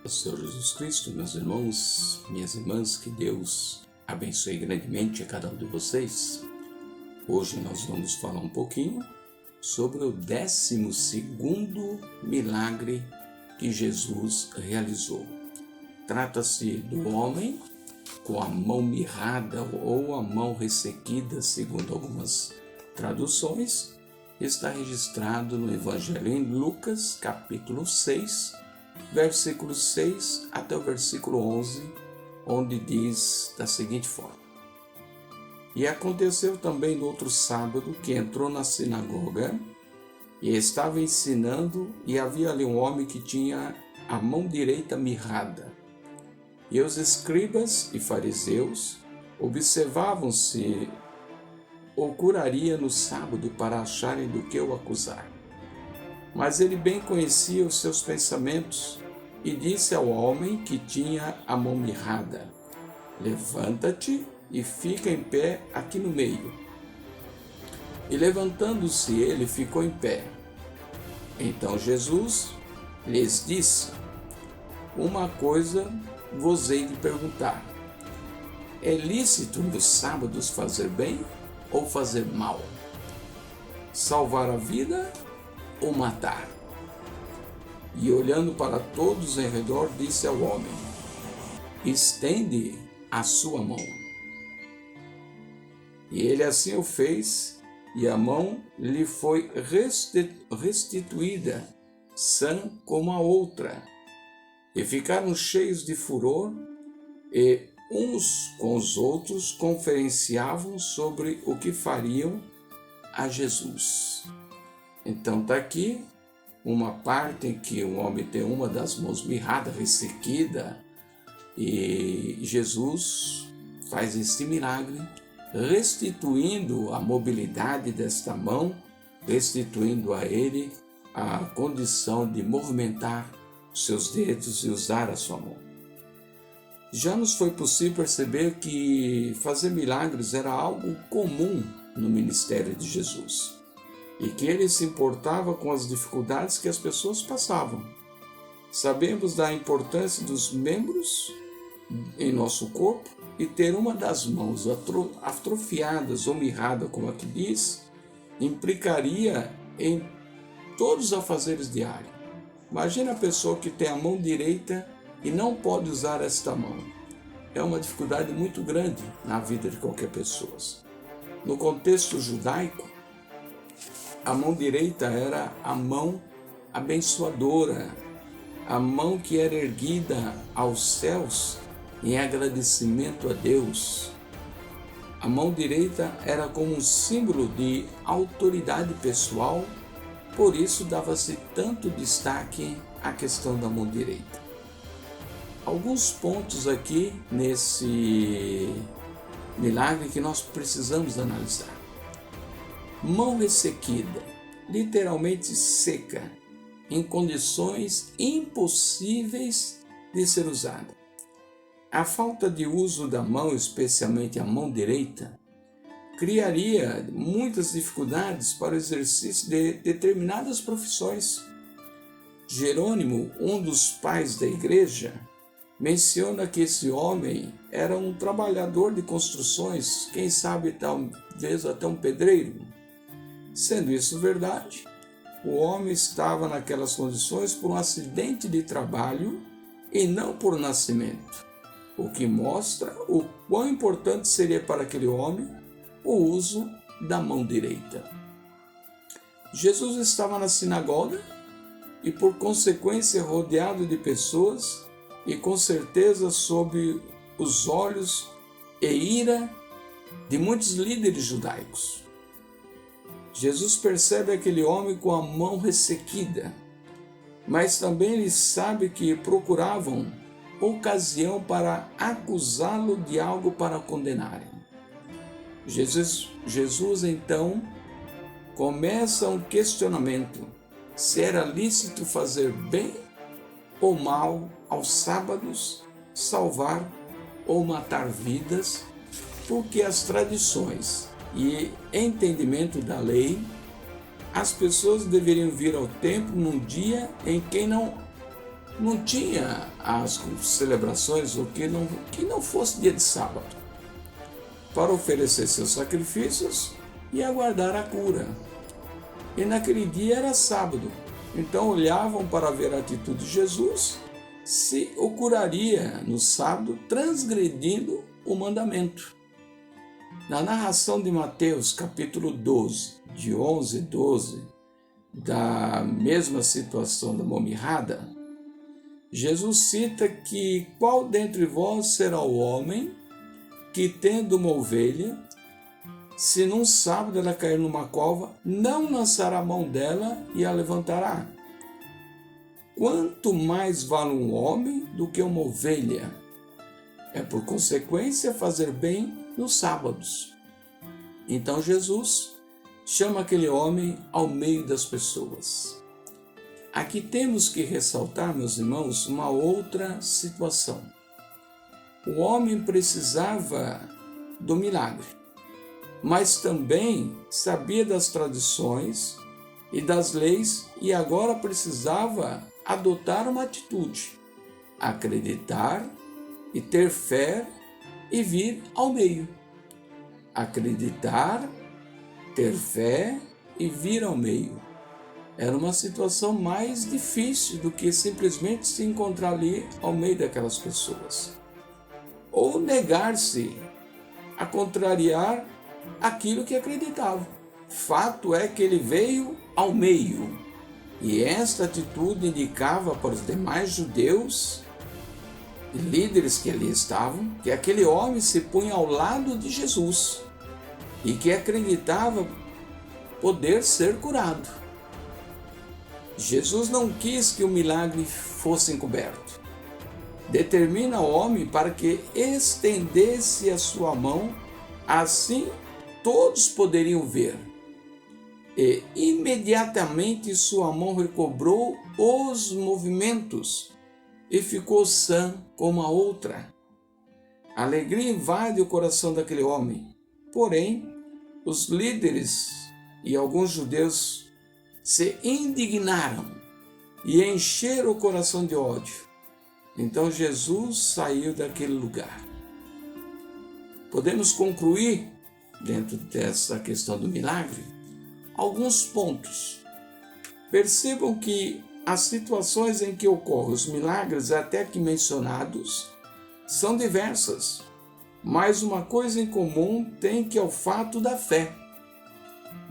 Senhor Jesus Cristo, meus irmãos, minhas irmãs, que Deus abençoe grandemente a cada um de vocês. Hoje nós vamos falar um pouquinho sobre o 12º milagre que Jesus realizou. Trata-se do homem com a mão mirrada ou a mão ressequida, segundo algumas traduções. Está registrado no Evangelho em Lucas, capítulo 6, versículo 6 até o versículo 11, onde diz da seguinte forma: E aconteceu também no outro sábado que entrou na sinagoga e estava ensinando, e havia ali um homem que tinha a mão direita mirrada. E os escribas e fariseus observavam se o curaria no sábado para acharem do que o acusar. Mas ele bem conhecia os seus pensamentos e disse ao homem que tinha a mão mirrada: Levanta-te e fica em pé aqui no meio. E levantando-se ele ficou em pé. Então Jesus lhes disse: Uma coisa vos hei de perguntar: é lícito nos sábados fazer bem ou fazer mal? Salvar a vida ou matar? E olhando para todos em redor, disse ao homem: Estende a sua mão. E ele assim o fez, e a mão lhe foi restituída, sã como a outra. E ficaram cheios de furor, e uns com os outros conferenciavam sobre o que fariam a Jesus. Então está aqui uma parte em que um homem tem uma das mãos mirrada, ressequida, e Jesus faz esse milagre, restituindo a mobilidade desta mão, restituindo a ele a condição de movimentar seus dedos e usar a sua mão. Já nos foi possível perceber que fazer milagres era algo comum no ministério de Jesus e que ele se importava com as dificuldades que as pessoas passavam. Sabemos da importância dos membros em nosso corpo e ter uma das mãos atrofiadas ou mirrada, como aqui diz, implicaria em todos os afazeres diários. Imagina a pessoa que tem a mão direita e não pode usar esta mão. É uma dificuldade muito grande na vida de qualquer pessoa. No contexto judaico, a mão direita era a mão abençoadora, a mão que era erguida aos céus em agradecimento a Deus. A mão direita era como um símbolo de autoridade pessoal, por isso dava-se tanto destaque à questão da mão direita. Alguns pontos aqui nesse milagre que nós precisamos analisar. Mão ressequida, literalmente seca, em condições impossíveis de ser usada. A falta de uso da mão, especialmente a mão direita, criaria muitas dificuldades para o exercício de determinadas profissões. Jerônimo, um dos pais da igreja, menciona que esse homem era um trabalhador de construções, quem sabe talvez até um pedreiro. Sendo isso verdade, o homem estava naquelas condições por um acidente de trabalho e não por nascimento, o que mostra o quão importante seria para aquele homem o uso da mão direita. Jesus estava na sinagoga e, por consequência, rodeado de pessoas e com certeza sob os olhos e ira de muitos líderes judaicos. Jesus percebe aquele homem com a mão ressequida, mas também ele sabe que procuravam ocasião para acusá-lo de algo para condenarem. Jesus então começa um questionamento: se era lícito fazer bem ou mal aos sábados, salvar ou matar vidas, porque as tradições e entendimento da lei, as pessoas deveriam vir ao templo num dia em que não não tinha as celebrações que não fosse dia de sábado, para oferecer seus sacrifícios e aguardar a cura. E naquele dia era sábado, então olhavam para ver a atitude de Jesus, se o curaria no sábado, transgredindo o mandamento. Na narração de Mateus, capítulo 12, de 11 e 12, da mesma situação da mão mirrada, Jesus cita que qual dentre vós será o homem que, tendo uma ovelha, se num sábado ela cair numa cova, não lançará a mão dela e a levantará? Quanto mais vale um homem do que uma ovelha? É por consequência fazer bem nos sábados. Então Jesus chama aquele homem ao meio das pessoas. Aqui temos que ressaltar, meus irmãos, uma outra situação. O homem precisava do milagre, mas também sabia das tradições e das leis e agora precisava adotar uma atitude, acreditar e ter fé e vir ao meio. Acreditar, ter fé e vir ao meio. Era uma situação mais difícil do que simplesmente se encontrar ali ao meio daquelas pessoas. Ou negar-se a contrariar aquilo que acreditava. Fato é que ele veio ao meio. E esta atitude indicava para os demais judeus e líderes que ali estavam que aquele homem se punha ao lado de Jesus e que acreditava poder ser curado. Jesus não quis que o milagre fosse encoberto. Determina o homem para que estendesse a sua mão, assim todos poderiam ver. E imediatamente sua mão recobrou os movimentos e ficou sã como a outra. A alegria invade o coração daquele homem. Porém, os líderes e alguns judeus se indignaram e encheram o coração de ódio. Então Jesus saiu daquele lugar. Podemos concluir, dentro dessa questão do milagre, alguns pontos. Percebam que as situações em que ocorrem os milagres até aqui mencionados são diversas, mas uma coisa em comum tem, que é o fato da fé,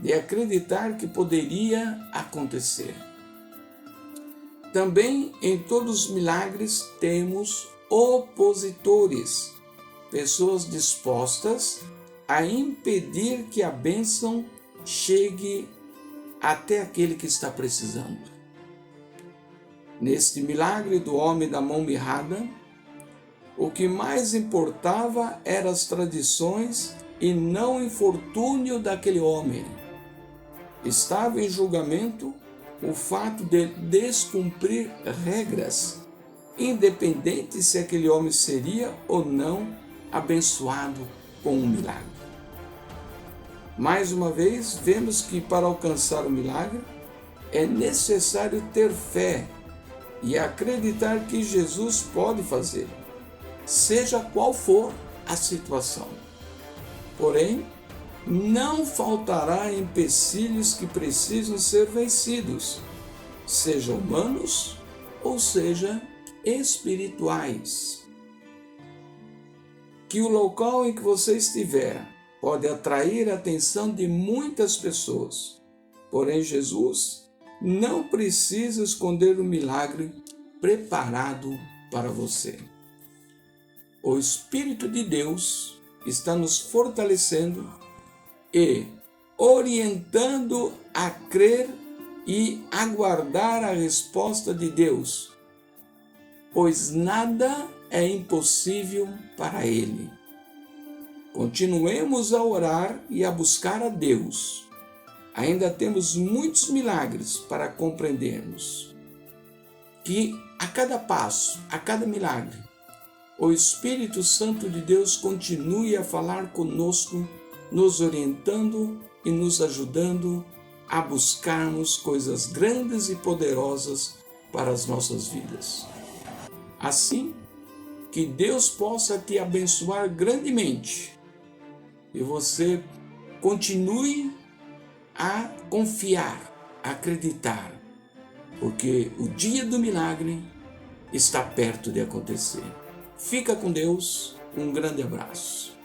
de acreditar que poderia acontecer. Também em todos os milagres temos opositores, pessoas dispostas a impedir que a bênção chegue até aquele que está precisando. Neste milagre do homem da mão mirrada, o que mais importava eram as tradições e não o infortúnio daquele homem. Estava em julgamento o fato de descumprir regras, independente se aquele homem seria ou não abençoado com um milagre. Mais uma vez, vemos que para alcançar o milagre é necessário ter fé e acreditar que Jesus pode fazer, seja qual for a situação. Porém, não faltará empecilhos que precisam ser vencidos, sejam humanos ou seja espirituais. Que o local em que você estiver pode atrair a atenção de muitas pessoas, porém Jesus não precisa esconder o milagre preparado para você. O Espírito de Deus está nos fortalecendo e orientando a crer e aguardar a resposta de Deus, pois nada é impossível para Ele. Continuemos a orar e a buscar a Deus. Ainda temos muitos milagres para compreendermos. Que a cada passo, a cada milagre, o Espírito Santo de Deus continue a falar conosco, nos orientando e nos ajudando a buscarmos coisas grandes e poderosas para as nossas vidas. Assim, que Deus possa te abençoar grandemente e você continue a confiar, a acreditar, porque o dia do milagre está perto de acontecer. Fica com Deus, um grande abraço.